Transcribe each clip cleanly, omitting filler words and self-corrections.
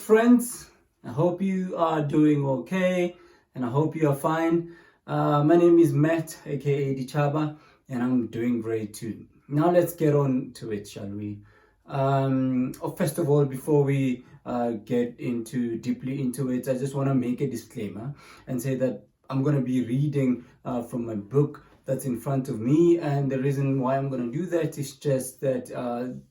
friends. I hope you are doing okay and I hope you are fine. My name is Matt, aka Dichaba, and I'm doing great too. Now let's get on to it, shall we? First of all, before we get deeply into it, I just want to make a disclaimer and say that I'm going to be reading from my book that's in front of me, and the reason why I'm going to do that is just that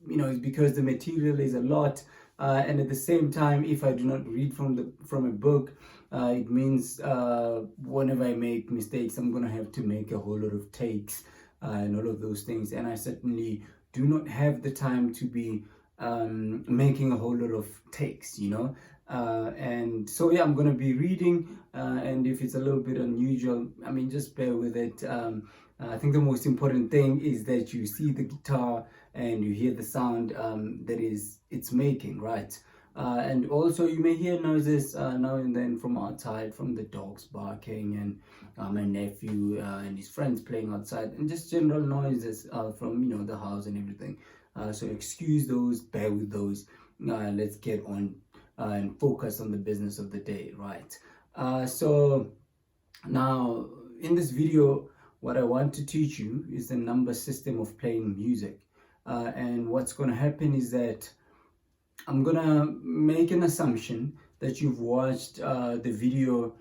it's because the material is a lot, and at the same time, if I do not read from a book, it means whenever I make mistakes, I'm going to have to make a whole lot of takes and all of those things, and I certainly do not have the time to be making a whole lot of takes, and so yeah, I'm going to be reading, and if it's a little bit unusual, I mean, just bear with it. I think the most important thing is that you see the guitar and you hear the sound that it's making, right? And also you may hear noises now and then from outside, from the dogs barking, and my nephew and his friends playing outside, and just general noises from the house and everything. So excuse those, bear with those. Let's get on and focus on the business of the day, right? So now in this video, what I want to teach you is the number system of playing music. And what's going to happen is that I'm going to make an assumption that you've watched the video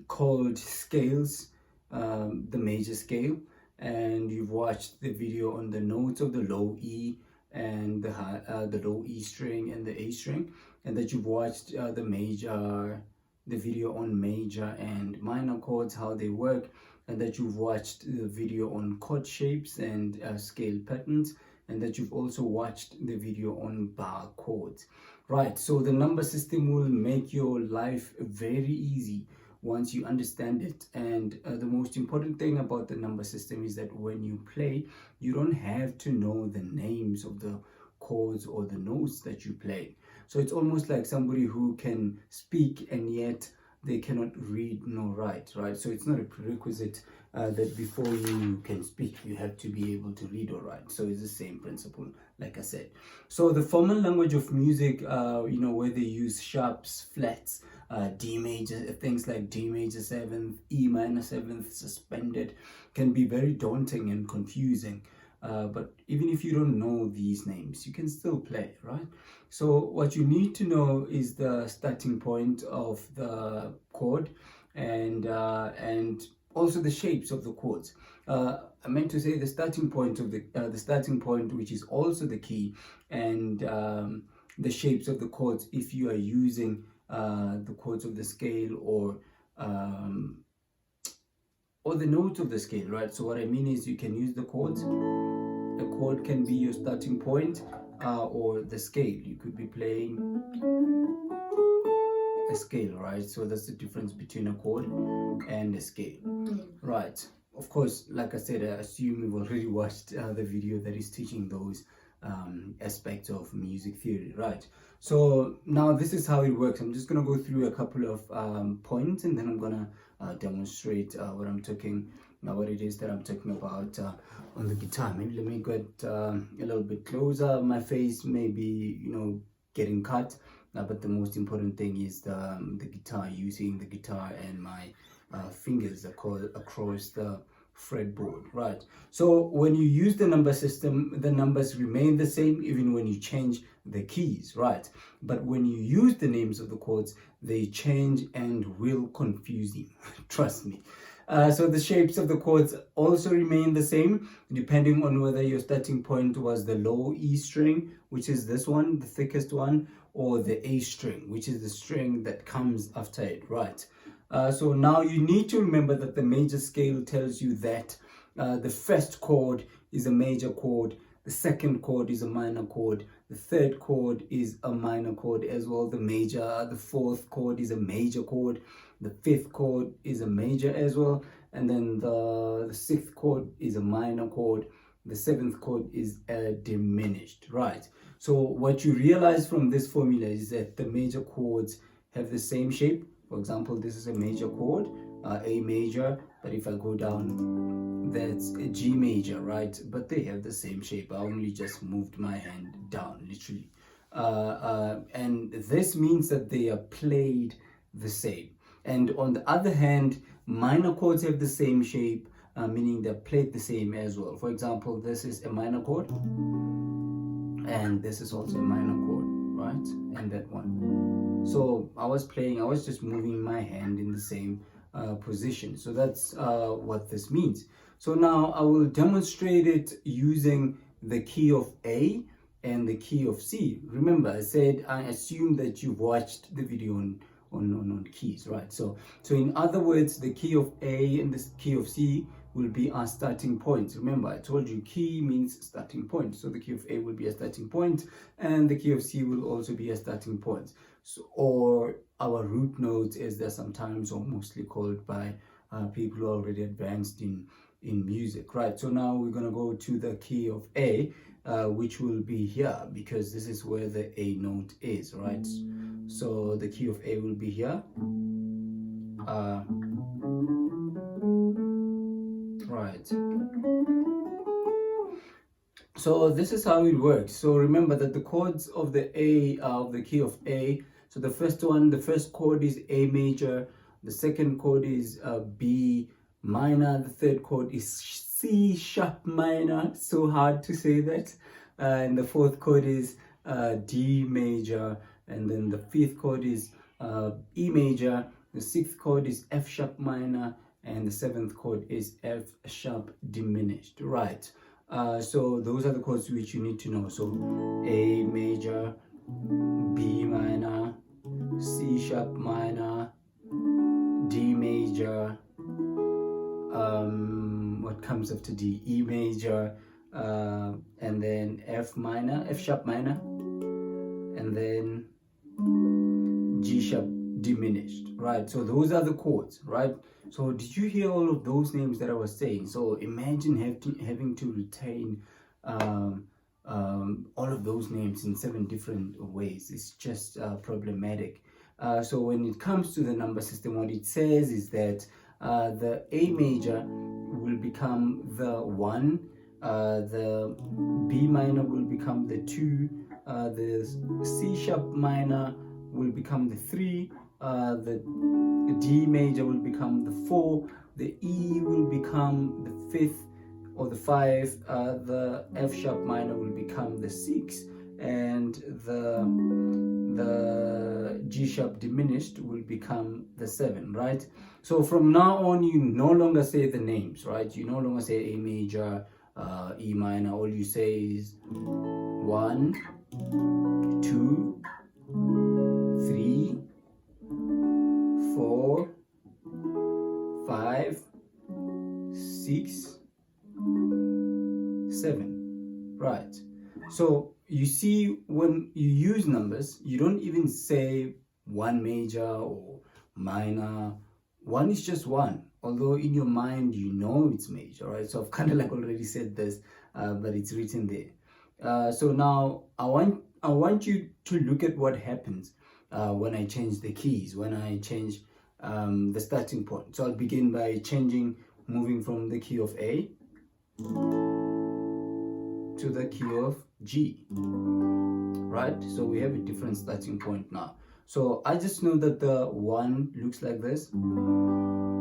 called Scales, the major scale, and you've watched the video on the notes of the low E and the low E string and the A string, and that you've watched the video on major and minor chords, how they work, and that you've watched the video on chord shapes and scale patterns, and that you've also watched the video on bar chords, right? So the number system will make your life very easy once you understand it. And the most important thing about the number system is that when you play, you don't have to know the names of the chords or the notes that you play. So it's almost like somebody who can speak and yet they cannot read nor write, right? So it's not a prerequisite that before you can speak, you have to be able to read or write. So it's the same principle, like I said. So the formal language of music, where they use sharps, flats, D major, things like D major 7th, E minor 7th, suspended, can be very daunting and confusing. But even if you don't know these names, you can still play, right? So what you need to know is the starting point of the chord, and also the shapes of the chords. I meant to say the starting point of the starting point, which is also the key, and the shapes of the chords if you are using the chords of the scale or the notes of the scale, right? So what I mean is you can use the chords. The chord can be your starting point, or the scale. You could be playing a scale, right? So that's the difference between a chord and a scale, right? Of course, like I said, I assume you've already watched the video that is teaching those aspects of music theory, right? So now this is how it works. I'm just going to go through a couple of points, and then I'm going to demonstrate what it is that I'm talking about on the guitar. Maybe let me get a little bit closer. My face may be getting cut, but the most important thing is the guitar, using the guitar and my fingers across the fretboard, right? So when you use the number system, the numbers remain the same even when you change the keys, right? But when you use the names of the chords, they change and will confuse you. Trust me. So the shapes of the chords also remain the same, depending on whether your starting point was the low E string, which is this one, the thickest one, or the A string, which is the string that comes after it, right? So now you need to remember that the major scale tells you that the first chord is a major chord, the second chord is a minor chord, the third chord is a minor chord as well, the fourth chord is a major chord, the fifth chord is a major as well, and then the sixth chord is a minor chord, the seventh chord is a diminished, right? So what you realize from this formula is that the major chords have the same shape. For example, this is a major chord, A major, but if I go down, that's a G major, right? But they have the same shape. I only just moved my hand down, literally. and this means that they are played the same. And on the other hand, minor chords have the same shape, meaning they're played the same as well. For example, this is a minor chord, and this is also a minor chord, right? And that one. So I was just moving my hand in the same position. So that's what this means. So now I will demonstrate it using the key of A and the key of C. Remember, I said I assume that you've watched the video on keys, right? So in other words, the key of A and the key of C will be our starting points. Remember, I told you key means starting point. So the key of A will be a starting point, and the key of C will also be a starting point. So, or our root notes, as they're sometimes or mostly called by people who are already advanced in music, right? So now we're gonna go to the key of A, which will be here, because this is where the A note is, right? So the key of A will be here. Right. So this is how it works. So remember that the chords of the A of the key of A. So the first chord is A major. The second chord is B minor. The third chord is C sharp minor. So hard to say that. And the fourth chord is D major. And then the fifth chord is E major. The sixth chord is F sharp minor. And the seventh chord is F sharp diminished, right? So those are the chords which you need to know. So A major, B minor, C sharp minor, D major, what comes after D? E major, and then F minor, F sharp minor, and then G sharp diminished, right? So those are the chords, right? So did you hear all of those names that I was saying? So imagine having to retain all of those names in 7 different ways. It's just problematic. So when it comes to the number system, what it says is that the A major will become the 1, the B minor will become the 2, the C sharp minor will become the 3, the D major will become the 4, the E will become the 5th or the 5, the F sharp minor will become the 6, and the G sharp diminished will become the 7, right? So from now on, you no longer say the names, right? You no longer say A major, E minor. All you say is 1, 2, 3, 4, 5, 6, 7, right? So you see, when you use numbers, you don't even say 1 major or minor. 1 is just 1, although in your mind you know it's major, right? So I've kind of like already said this, but it's written there. So now I want you to look at what happens when I change the keys, when I change the starting point. So I'll begin by moving from the key of A to the key of G, right? So we have a different starting point now. So I just know that the 1 looks like this.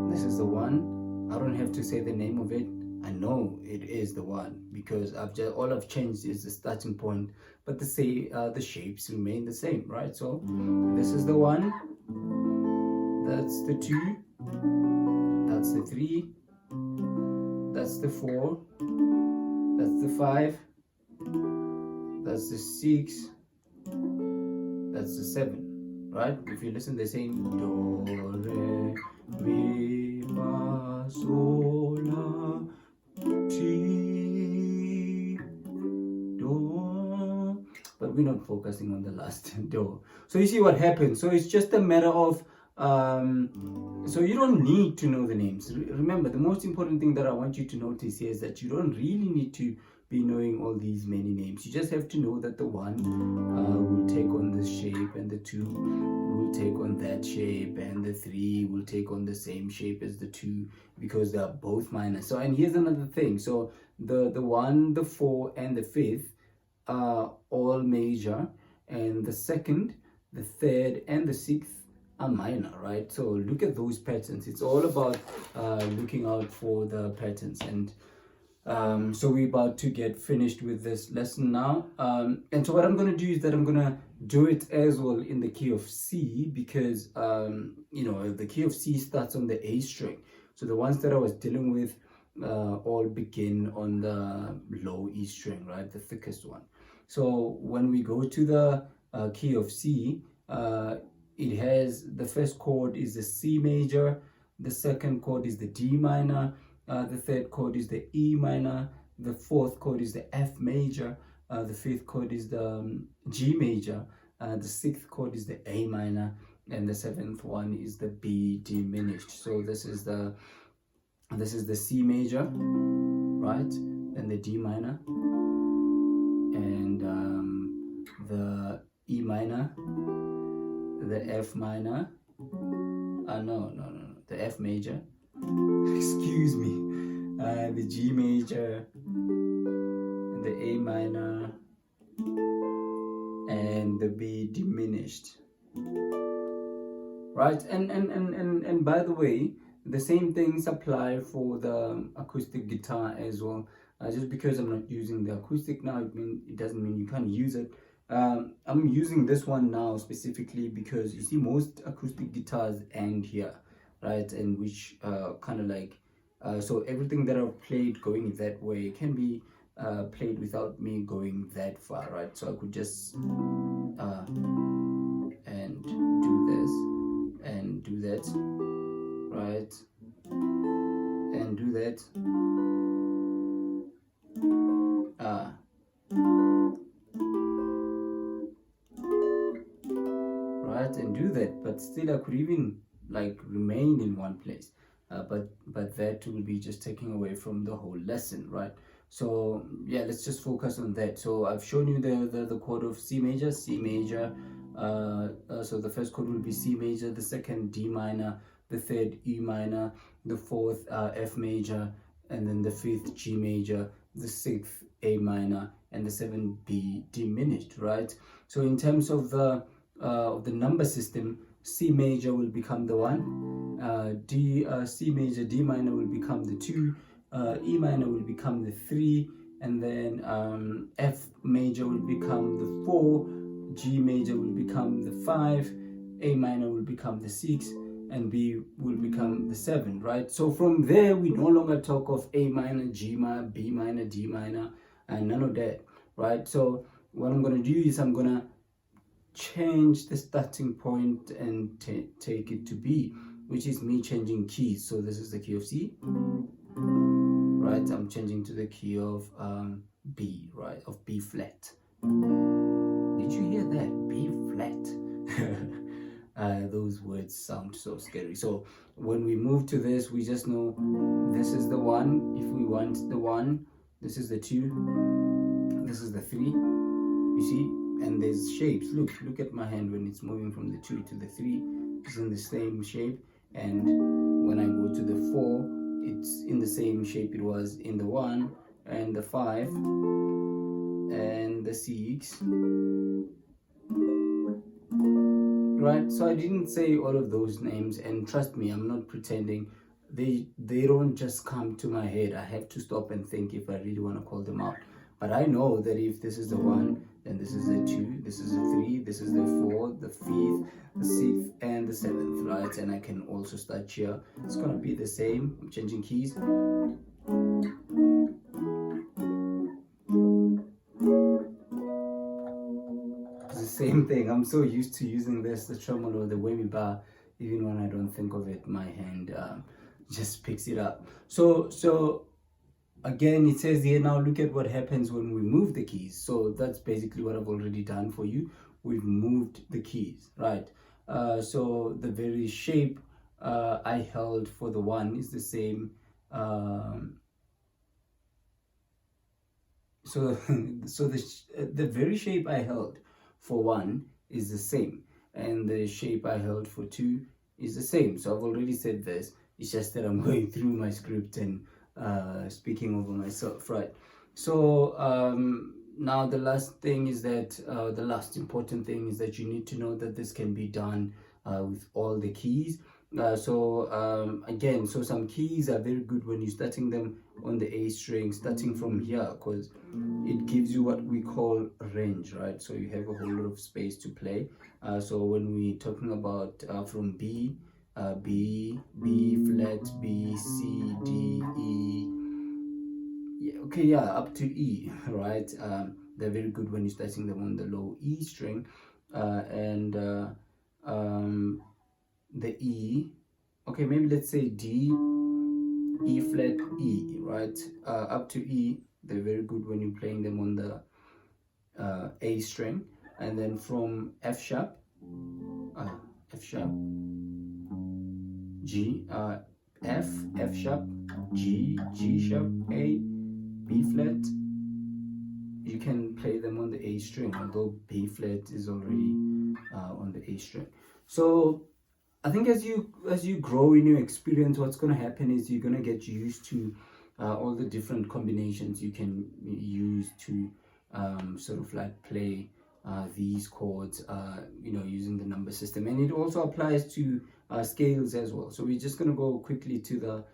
This is the 1. I don't have to say the name of it. I know it is the 1 because all I've changed is the starting point, but the shapes remain the same, right? So this is the 1. That's the 2. That's the 3. That's the 4. That's the 5. That's the 6. That's the 7. Right? If you listen, they're saying do, re, mi, fa, sol, la, ti, do. But we're not focusing on the last do. So you see what happens. So it's just a matter of so you don't need to know the names. Remember, the most important thing that I want you to notice here is that you don't really need to be knowing all these many names. You just have to know that the 1 will take on this shape, and the 2 will take on that shape, and the 3 will take on the same shape as the 2 because they are both minor. So, and here's another thing. So the 1, the 4, and the 5th are all major, and the second, the third, and the sixth are minor, right? So look at those patterns. It's all about looking out for the patterns. And so we're about to get finished with this lesson now. And so what I'm going to do is that I'm going to do it as well in the key of C, because the key of C starts on the A string. So the ones that I was dealing with all begin on the low E string, right? The thickest one. So when we go to the key of C, it has, the first chord is the C major, the second chord is the D minor, the third chord is the E minor, the fourth chord is the F major, the fifth chord is the G major, the sixth chord is the A minor, and the seventh one is the B diminished. So this is the C major, right, and the D minor, and the E minor, the F minor, the F major, excuse me, the G major, the A minor, and the B diminished, right? And by the way, the same things apply for the acoustic guitar as well. Just because I'm not using the acoustic now, it doesn't mean you can't use it. I'm using this one now specifically because you see most acoustic guitars end here, right? And which kind of like, so everything that I've played going that way can be played without me going that far, right? So I could just and do this and do that, right, and do that, right, and do that, but still I could even like remain in one place, but that will be just taking away from the whole lesson, right? So yeah, let's just focus on that. So I've shown you the chord of C major, so the first chord will be C major, the second D minor, the third E minor, the fourth F major, and then the fifth G major, the sixth A minor, and the seventh B diminished, right? So in terms of the number system, C major will become the 1, C major, D minor will become the 2, E minor will become the 3, and then F major will become the 4, G major will become the 5, A minor will become the 6, and B will become the 7, right? So from there, we no longer talk of A minor, G minor, B minor, D minor, and none of that, right? So what I'm going to do is I'm going to change the starting point and take it to B, which is me changing keys. So this is the key of C, right? I'm changing to the key of B, right? Of B flat. Did you hear that? B flat. Those words sound so scary. So when we move to this, we just know this is the 1. If we want the 1, this is the 2, this is the 3. You see? And there's shapes. Look at my hand when it's moving from the 2 to the 3. It's in the same shape. And when I go to the 4, it's in the same shape it was in the 1, and the 5, and the 6. Right? So I didn't say all of those names, and trust me, I'm not pretending. They don't just come to my head. I have to stop and think if I really want to call them out. But I know that if this is the 1, then this is the 2, this is the 3, this is the 4, the 5th, the 6th, and the 7th, right? And I can also start here. It's gonna be the same. I'm changing keys. It's the same thing. I'm so used to using this, the tremolo, the whammy bar, even when I don't think of it, my hand just picks it up. So again, it says here, now look at what happens when we move the keys. So that's basically what I've already done for you. We've moved the keys, right? So the very shape I held for the 1 is the same. So the very shape I held for 1 is the same, and the shape I held for 2 is the same. So I've already said this. It's just that I'm going through my script and speaking over myself, right? So now the last thing is that the last important thing is that you need to know that this can be done with all the keys. Again, so some keys are very good when you're starting them on the A string, starting from here, because it gives you what we call range, right? So you have a whole lot of space to play. So when we're talking about from B, B, B flat, B, C, D, E, yeah, okay, yeah, up to E, right? They're very good when you're starting them on the low E string, and the E. Okay, maybe let's say D, E flat, E, right? Up to E, they're very good when you're playing them on the A string, and then from F sharp, G, F, F sharp, G, G sharp, A, B flat. You can play them on the A string, although B flat is already on the A string. So I think as you grow in your experience, what's going to happen is you're going to get used to all the different combinations you can use to sort of like play these chords, using the number system. And it also applies to scales as well. So we're just going to go quickly to the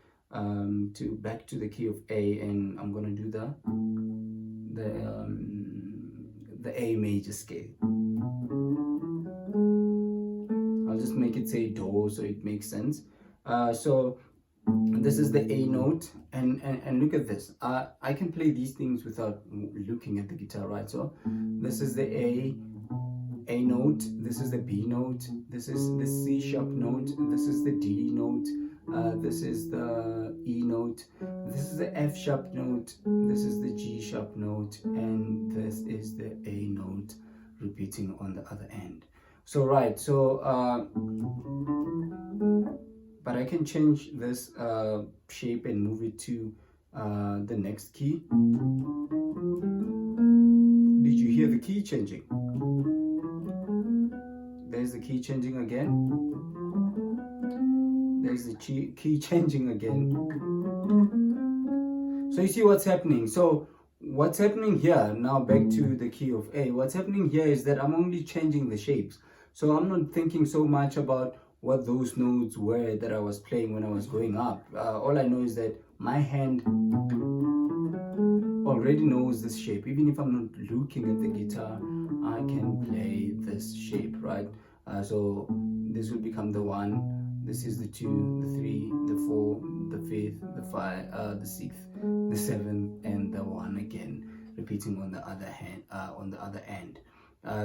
back to the key of A, and I'm going to do the A major scale. I'll just make it say do so it makes sense. So this is the A note, and look at this. I can play these things without looking at the guitar, right? So this is the A note, this is the B note, this is the C sharp note, this is the D note, this is the E note, this is the F sharp note, this is the G sharp note, and this is the A note repeating on the other end. So right, but I can change this shape and move it to the next key. Did you hear the key changing? There's the key changing again. There's the key changing again. So you see what's happening. So what's happening here, now back to the key of A, what's happening here is that I'm only changing the shapes. So I'm not thinking so much about what those notes were that I was playing when I was going up. All I know is that my hand already knows this shape. Even if I'm not looking at the guitar, I can play this shape, right? So this will become the 1, this is the 2, the 3, the 4, the 5th, the 5, the 6th, the 7th, and the 1 again, repeating on the other hand, on the other end.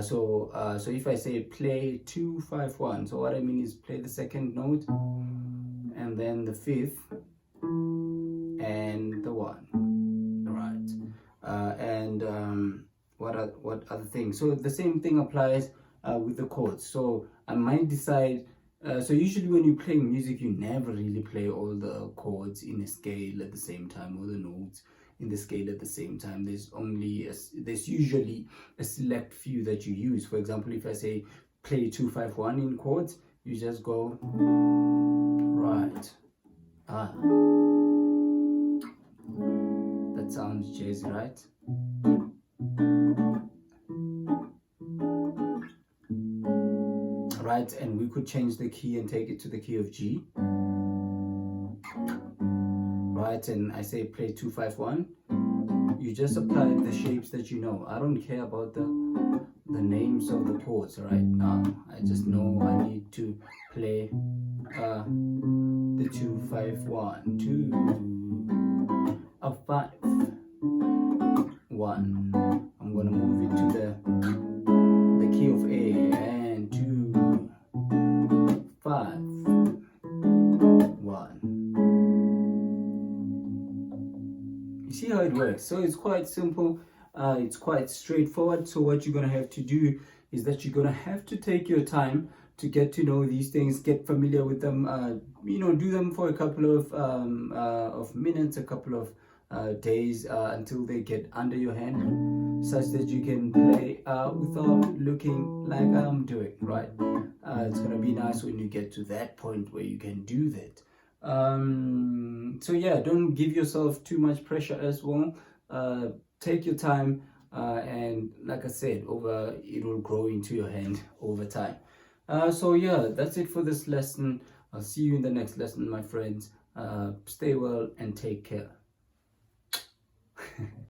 So if I say play 2, 5, 1, so what I mean is play the second note, and then the 5th, and the 1, right? What other things? So the same thing applies with the chords. So I might decide. So usually when you're playing music, you never really play all the chords in a scale at the same time, or the notes in the scale at the same time. There's usually a select few that you use. For example, if I say play 2, 5, 1 in chords, you just go right. That sounds jazzy, right? Right, and we could change the key and take it to the key of G. Right, and I say play 2, 5, 1. You just apply the shapes that you know. I don't care about the names of the chords right now. I just know I need to play the 2, 5, 1, 2, a 5, 1. I'm gonna move it to the key of A, and 2, 5, 1. You see how it works? So it's quite simple. It's quite straightforward. So what you're gonna have to do is that you're gonna have to take your time to get to know these things, get familiar with them. Do them for a couple of minutes, a couple of days, until they get under your hand, such that you can play without looking like I'm doing, right? It's gonna be nice when you get to that point where you can do that. So yeah, don't give yourself too much pressure as well. Take your time, and like I said, it will grow into your hand over time. So yeah, that's it for this lesson. I'll see you in the next lesson, my friends. Stay well and take care.